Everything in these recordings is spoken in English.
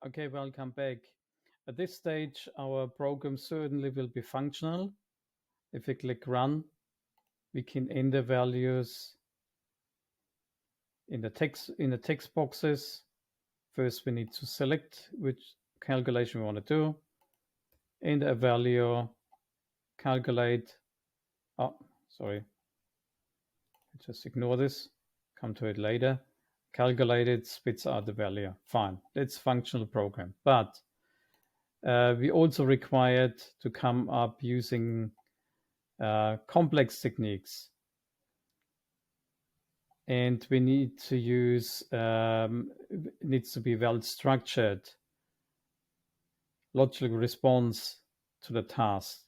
Okay, welcome back. At this stage, our program certainly will be functional. If we click run, we can enter values in the text boxes. First, we need to select which calculation we want to do. Enter a value, calculate. Oh, sorry. Just ignore this. Come to it later. Calculate it, spits out the value. Fine. That's functional program. But we also required to come up using complex techniques. And we need to use, needs to be well structured, logical response to the task,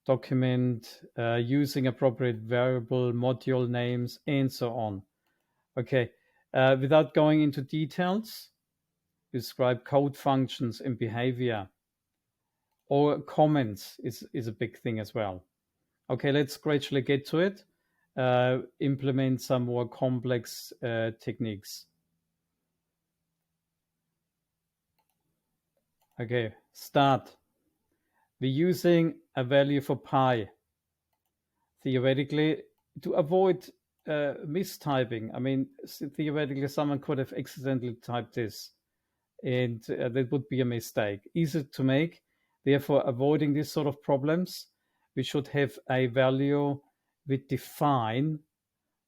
document using appropriate variable module names, and so on. Okay, without going into details, describe code functions and behavior. Or comments is a big thing as well. Okay, let's gradually get to it. Implement some more complex techniques. Okay, start. We're using a value for pi. Theoretically, to avoid mistyping, I mean, theoretically, someone could have accidentally typed this, and that would be a mistake. Easy to make. Therefore, avoiding these sort of problems, we should have a value we define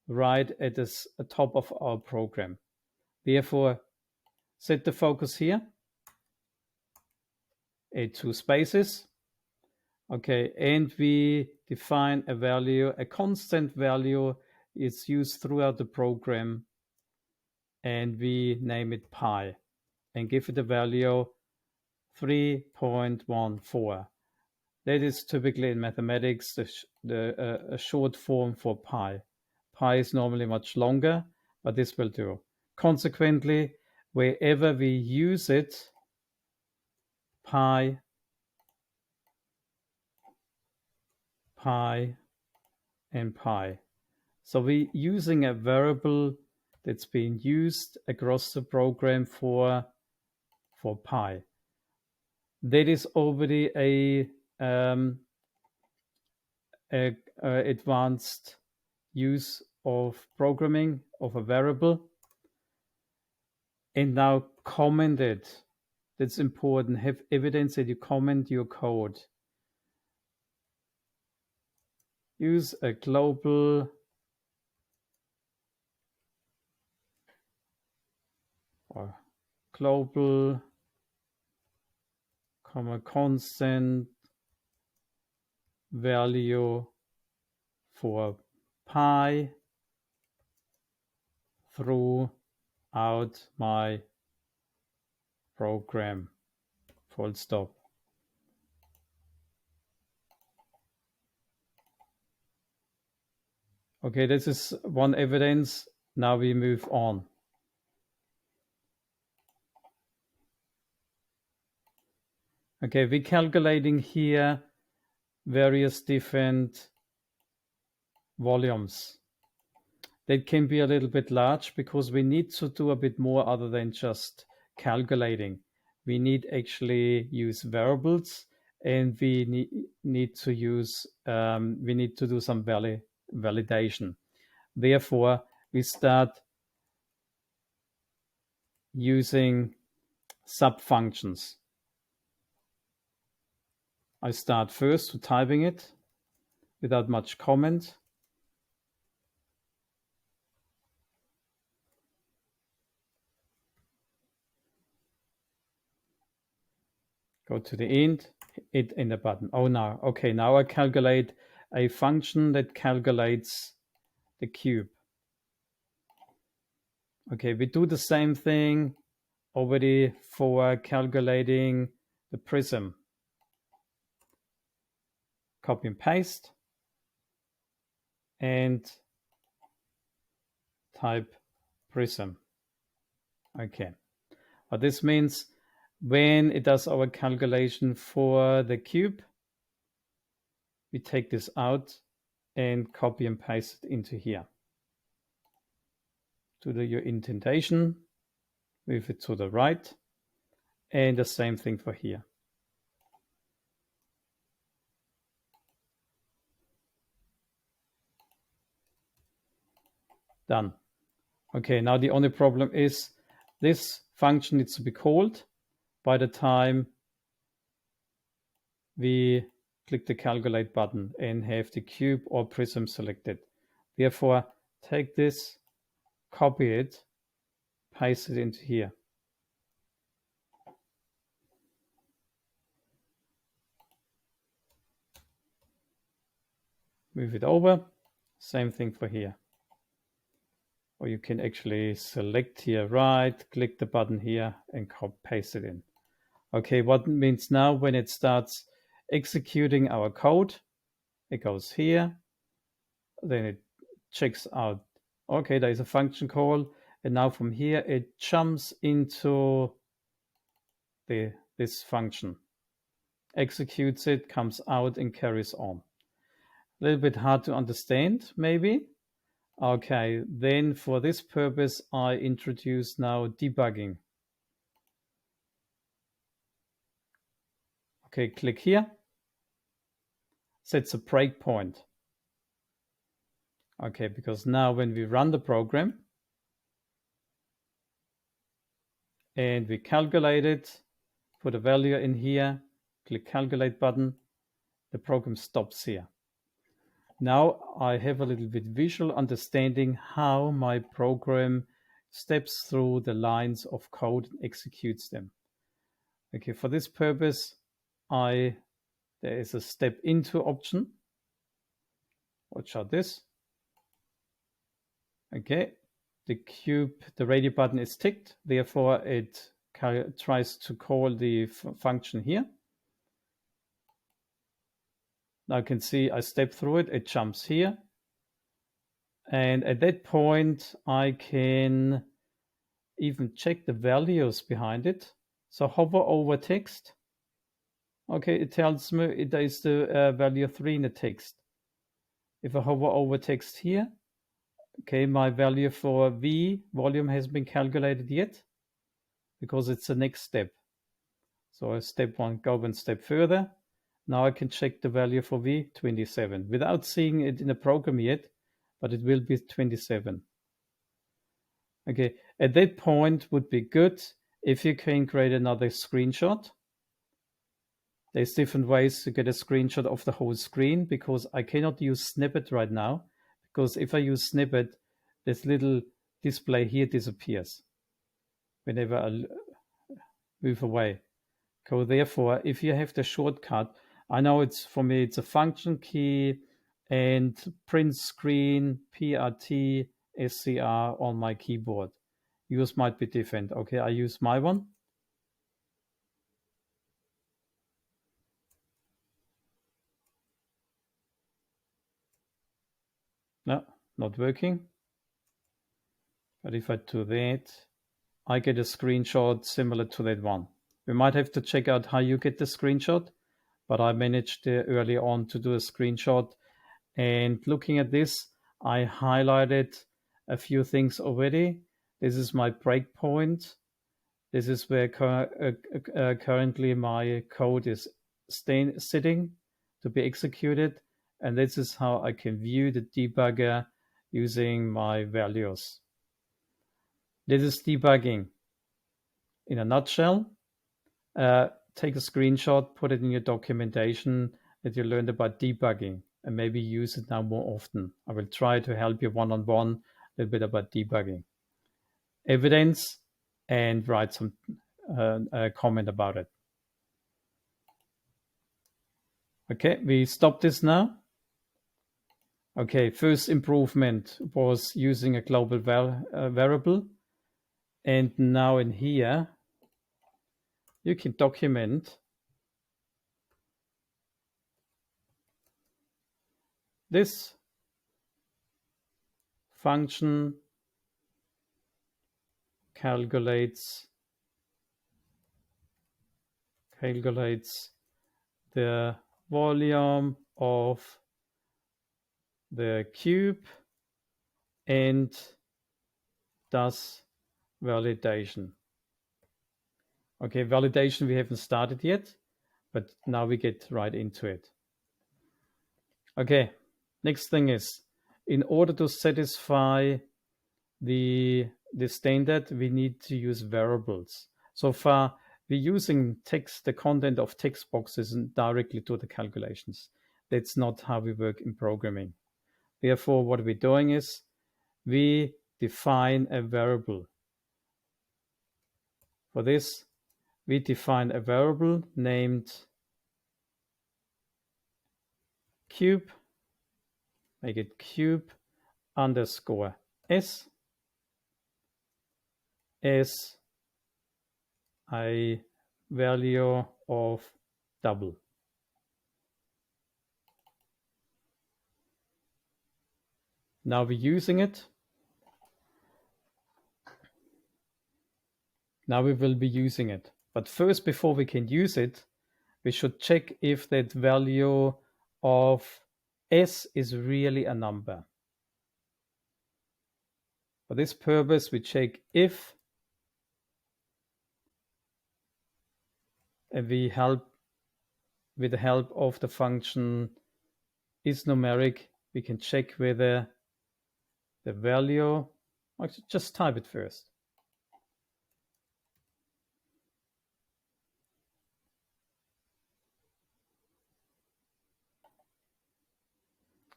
right at the top of our program. Therefore, set the focus here. Add two spaces. Okay, and we define a value, a constant value. It's used throughout the program, and we name it pi and give it a value 3.14. That is typically in mathematics a short form for pi. Pi is normally much longer, but this will do. Consequently, wherever we use it, pi, and pi. So we're using a variable that's being used across the program for pi. That is already a advanced use of programming of a variable. And now comment it. That's important. Have evidence that you comment your code. Use a global constant value for pi throughout my program. Full stop. Okay, this is one evidence. Now we move on. Okay, we're calculating here various different volumes. That can be a little bit large because we need to do a bit more other than just calculating. We need actually use variables, and we need to use we need to do some validation. Therefore, we start using sub-functions. I start first with typing it without much comment. Go to the end, hit enter button. Oh, now, okay, now I calculate a function that calculates the cube. Okay, we do the same thing already for calculating the prism. Copy and paste and type prism. Okay, what this means, when it does our calculation for the cube, we take this out and copy and paste it into here. Do your indentation, move it to the right, and the same thing for here. Done. Okay, now the only problem is this function needs to be called by the time we click the calculate button and have the cube or prism selected. Therefore, take this, copy it, paste it into here. Move it over. Same thing for here. Or you can actually select here, right, click the button here and paste it in. Okay, what means now when it starts executing our code, it goes here, then it checks out, okay, there is a function call, and now from here it jumps into this function, executes it, comes out and carries on. A little bit hard to understand, maybe. Okay, then for this purpose, I introduce now debugging. Okay, click here. Sets a breakpoint. Okay, because now when we run the program and we calculate it, put a value in here, click calculate button, the program stops here. Now I have a little bit visual understanding how my program steps through the lines of code and executes them. Okay, for this purpose, there is a step into option. Watch out this. Okay, the radio button is ticked, therefore it tries to call the function here. Now you can see I step through it, it jumps here. And at that point, I can even check the values behind it. So hover over text. Okay, it tells me there is the value 3 in the text. If I hover over text here, okay, my value for V volume has been calculated yet because it's the next step. So step 1, go one step further. Now I can check the value for V, 27, without seeing it in the program yet, but it will be 27. Okay, at that point would be good if you can create another screenshot. There's different ways to get a screenshot of the whole screen because I cannot use snippet right now, because if I use snippet, this little display here disappears whenever I move away. So therefore, if you have the shortcut, I know it's for me, it's a function key and print screen, PRT, SCR on my keyboard. Yours might be different. Okay, I use my one. No, not working. But if I do that, I get a screenshot similar to that one. We might have to check out how you get the screenshot, but I managed early on to do a screenshot. And looking at this, I highlighted a few things already. This is my breakpoint. This is where currently my code is sitting to be executed. And this is how I can view the debugger using my values. This is debugging in a nutshell. Take a screenshot, put it in your documentation that you learned about debugging, and maybe use it now more often. I will try to help you one-on-one a little bit about debugging. Evidence, and write some comment about it. Okay, we stop this now. Okay, first improvement was using a global variable. And now in here, you can document this function calculates the volume of the cube and does validation. Okay, validation we haven't started yet, but now we get right into it. Okay, next thing is, in order to satisfy the standard, we need to use variables. So far, we're using text, the content of text boxes directly to the calculations. That's not how we work in programming. Therefore, what we're doing is we define a variable. For this, we define a variable named cube, make it cube underscore s as a value of double. Now we're using it. Now we will be using it. But first, before we can use it, we should check if that value of s is really a number. For this purpose, we check if, and we help with the help of the function is numeric. We can check whether the value, actually just type it first.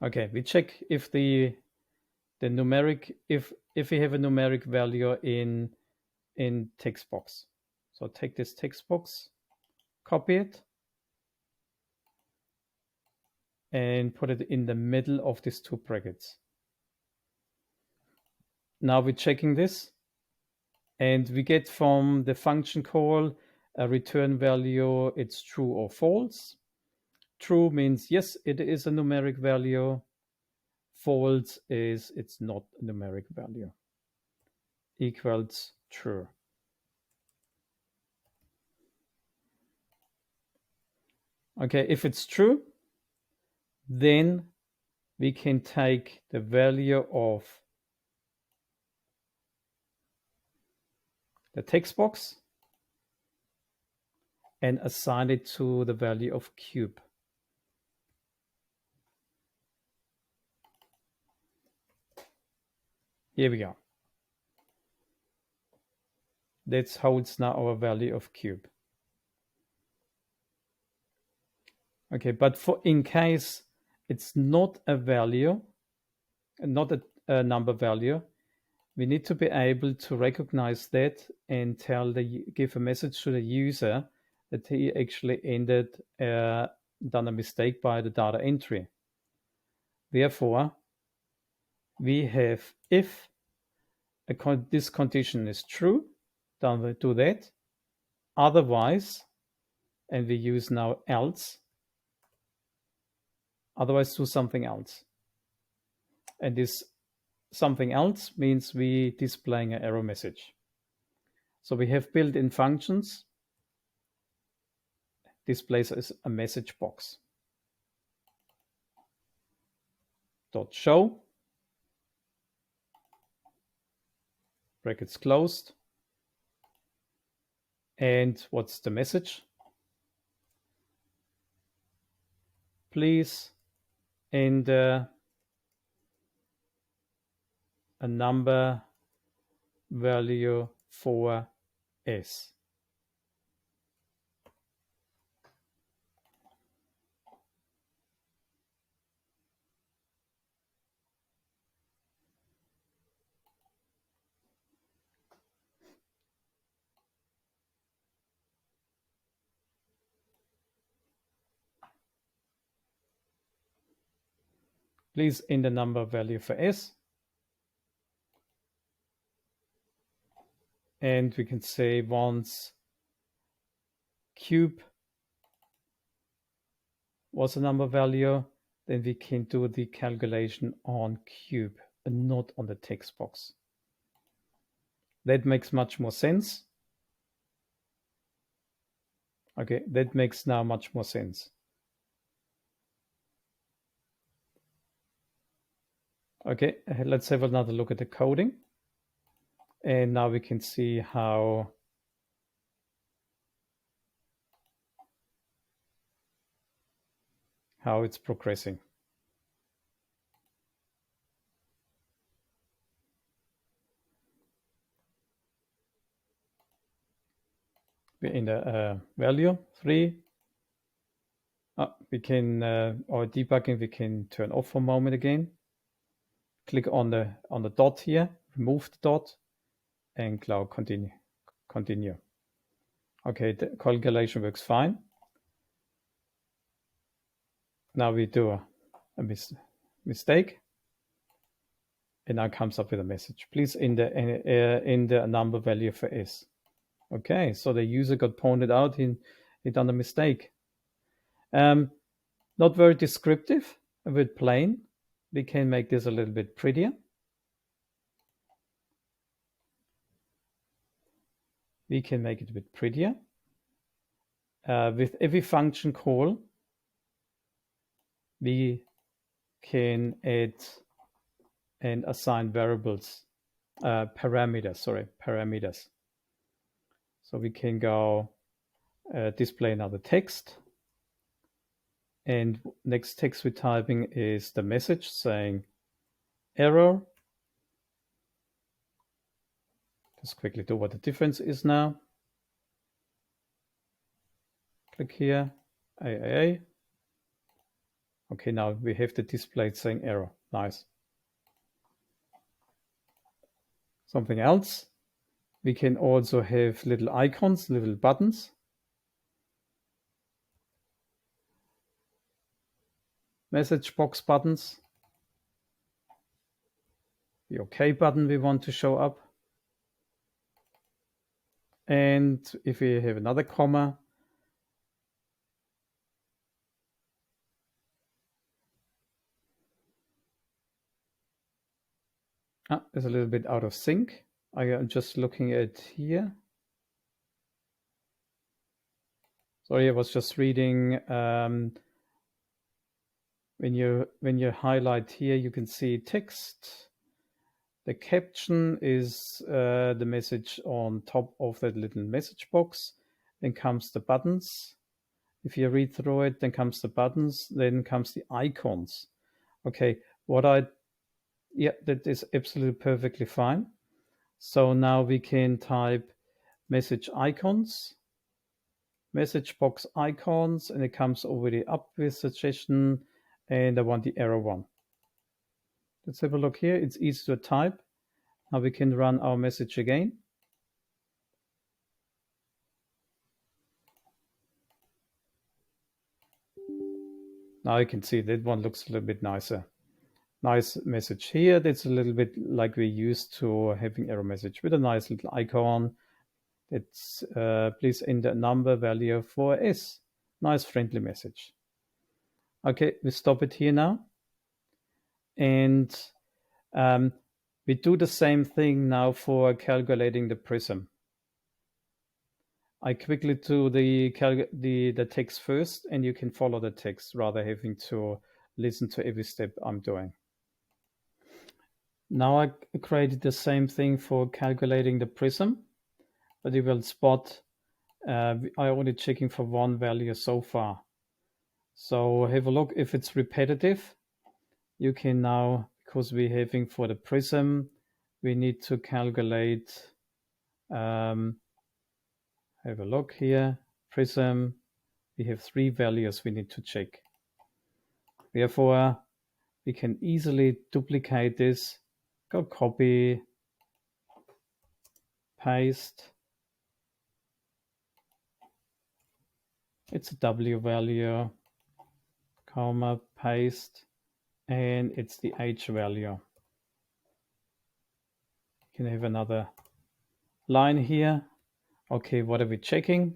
Okay, we check if the numeric, if we have a numeric value in text box. So take this text box, copy it, and put it in the middle of these two brackets. Now we're checking this, and we get from the function call a return value, it's true or false. True means yes, it is a numeric value. False is it's not a numeric value. Equals true. Okay, if it's true, then we can take the value of the text box and assign it to the value of cube. Here we go. That holds now our value of cube. Okay, but for in case it's not a value, not a number value, we need to be able to recognize that and give a message to the user that he actually done a mistake by the data entry. Therefore, we have if this condition is true, then we do that. Otherwise, and we use now else, otherwise do something else. And this something else means we displaying an error message. So we have built-in functions, displays as a message box. Dot show, brackets closed. And what's the message? Please enter a number value for s. Please enter number value for s. And we can say once cube was a number value, then we can do the calculation on cube and not on the text box. That makes much more sense. Okay, that makes now much more sense. Okay, let's have another look at the coding. And now we can see how how it's progressing. We're in the value 3. We can, our debugging, we can turn off for a moment again. Click on the dot here, remove the dot, and Calc continue. Okay, the calculation works fine. Now we do a mistake, and now comes up with a message. Please enter a number value for S. Okay, so the user got pointed out, he done a mistake. Not very descriptive, a bit plain. We can make this a little bit prettier. We can make it a bit prettier. With every function call, we can add and assign variables, parameters. So we can go display another text. And next text we're typing is the message saying error. Just quickly do what the difference is now. Click here, AAA. Okay, now we have the display saying error. Nice. Something else. We can also have little icons, little buttons. Message box buttons. The OK button we want to show up. And if we have another comma, it's a little bit out of sync. I am just looking at here. Sorry, I was just reading. When you highlight here, you can see text. The caption is the message on top of that little message box. Then comes the buttons. If you read through it, then comes the buttons. Then comes the icons. Okay, that is absolutely perfectly fine. So now we can type message icons, message box icons, and it comes already up with suggestion. And I want the error one. Let's have a look here. It's easy to type. Now we can run our message again. Now you can see that one looks a little bit nicer. Nice message here. That's a little bit like we're used to having error message with a nice little icon. It's please enter a number value for S. Nice friendly message. Okay, we stop it here now. And we do the same thing now for calculating the prism. I quickly do the text first, and you can follow the text rather having to listen to every step I'm doing. Now I created the same thing for calculating the prism, but you will spot I only checking for one value so far. So have a look if it's repetitive. You can now, because we're having for the prism, we need to calculate. Have a look here. Prism. We have 3 values we need to check. Therefore, we can easily duplicate this. Go copy, paste. It's a W value, comma, paste, and it's the H value. You can have another line here. Okay, what are we checking?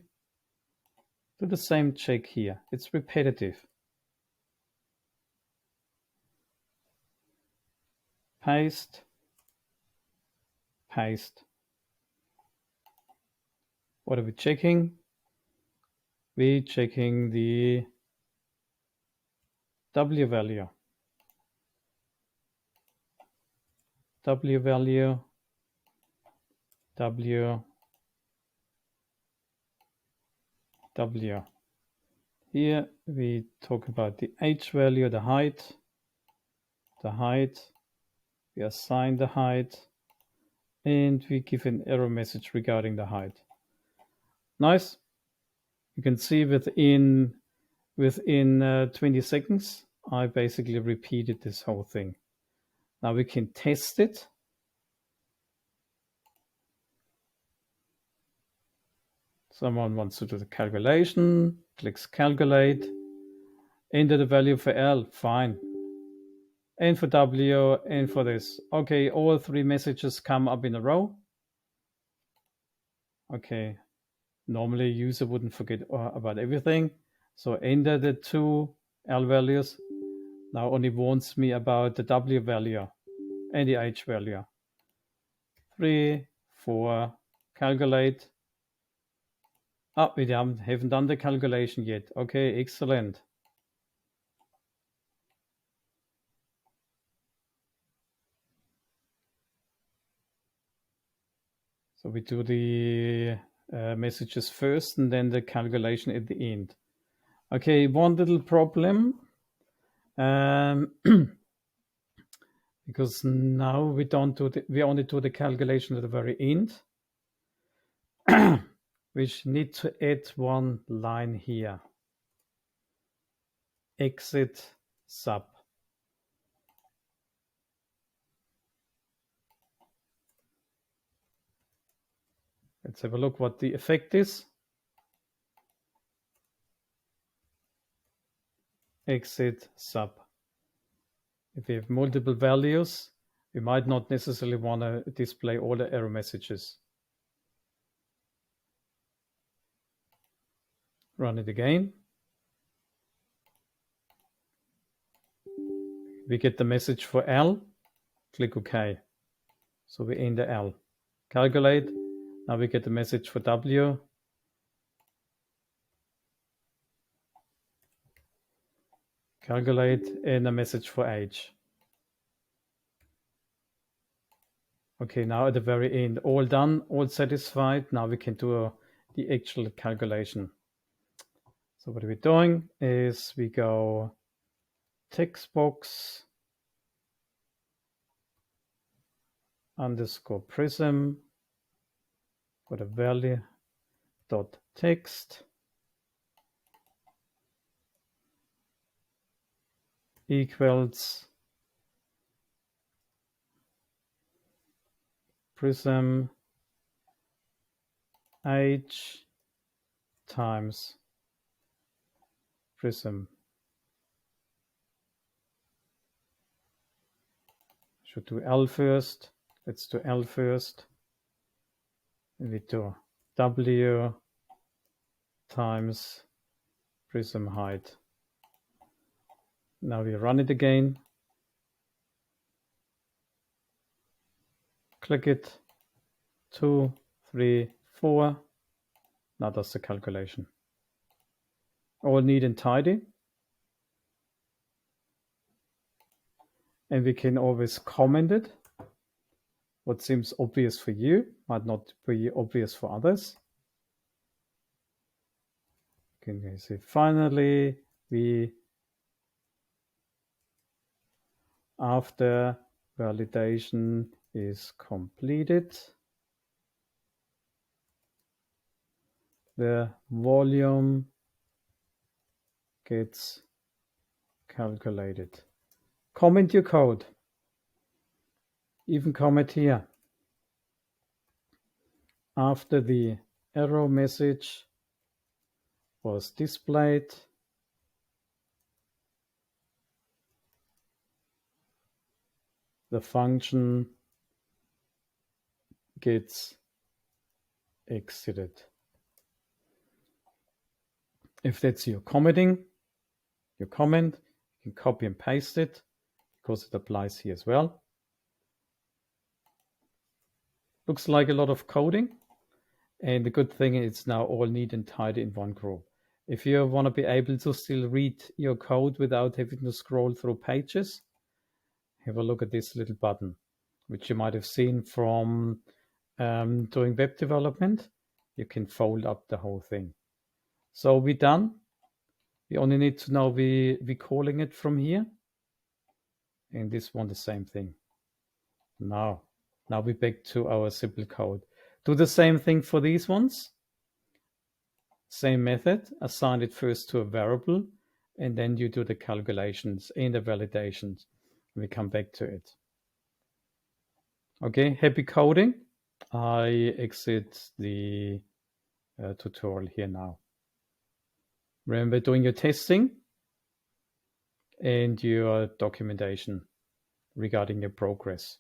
Do the same check here. It's repetitive. Paste, paste. What are we checking? We're checking the W value. W value, W, W. Here we talk about the h value, the height, we assign the height, and we give an error message regarding the height. Nice. You can see within 20 seconds, I basically repeated this whole thing. Now we can test it. Someone wants to do the calculation, clicks calculate, enter the value for L, fine. And for W, and for this. Okay, all three messages come up in a row. Okay, normally a user wouldn't forget about everything. So enter the two L values. Now only warns me about the W value and the H value. 3, 4, calculate. Ah, we haven't done the calculation yet. Okay, excellent. So we do the messages first and then the calculation at the end. Okay, one little problem. Because now we only do the calculation at the very end. We need to add one line here. Exit sub. Let's have a look what the effect is. Exit sub. If we have multiple values, we might not necessarily want to display all the error messages. Run it again. We get the message for L. Click OK. So we enter L. Calculate. Now we get the message for W. Calculate, and a message for H. Okay, now at the very end, all done, all satisfied. Now we can do the actual calculation. So what we're doing is we go text box underscore prism for the value dot text equals prism h times prism. Should do L first. Let's do L first. And we do W times prism height. Now we run it again. Click it. 2, 3, 4. Now does the calculation. All neat and tidy. And we can always comment it. What seems obvious for you might not be obvious for others. Can you see? Finally, after validation is completed, the volume gets calculated. Comment your code. Even comment here. After the error message was displayed, the function gets exited. If that's your comment, you can copy and paste it because it applies here as well. Looks like a lot of coding, and the good thing is it's now all neat and tidy in one group. If you want to be able to still read your code without having to scroll through pages, have a look at this little button, which you might have seen from doing web development. You can fold up the whole thing. So we're done. We only need to know we calling it from here. And this one, the same thing. Now we're back to our simple code. Do the same thing for these ones. Same method, assign it first to a variable, and then you do the calculations and the validations. We come back to it. Okay, happy coding. I exit the tutorial here now. Remember doing your testing and your documentation regarding your progress.